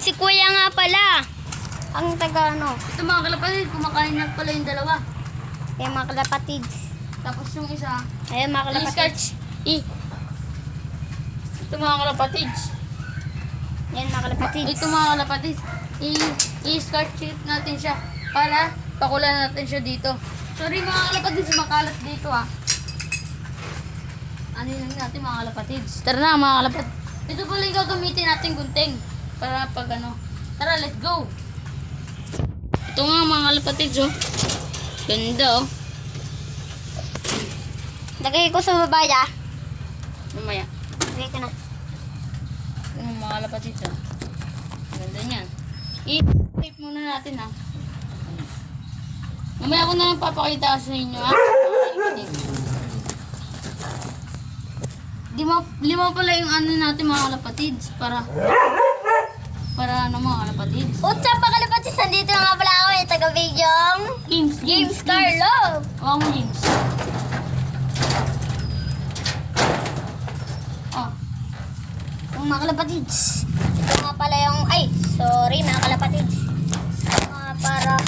Si kuya nga pala. Ang taga ano. Ito mga kalapatid, kumakain na pala yung dalawa. Kaya mga kalapatids. Tapos yung isa, Ayan mga kalapatids. Ito mga kalapatids. Yan mga kalapatids. Ito mga kalapatids, i-scratch natin siya para pakulan natin siya dito. Sorry mga kalapatids, makalat dito ah. Ano yun natin mga kalapatids? Tara na mga kalapatids. Ito pala yung gagamitin natin gunting. Para pag ano. Tara, let's go. Ito nga mga kalapatids oh. Ganda oh. Lagay ko sa babaya. Mamaya. Lagay ko na. Ito mga kalapatids oh. Ganda niyan. I-tape muna natin ah. Mamaya ko na lang papakita sa inyo ah. Lima pala yung ano natin mga kalapatids para ano mga kalapatids. What's up mga kalapatids? Nandito na nga pala ako yung taga-videong James Carlo. Huwag mo James. Oh. Yung mga kalapatids. Ito nga pala yung, ay, sorry mga kalapatids. Para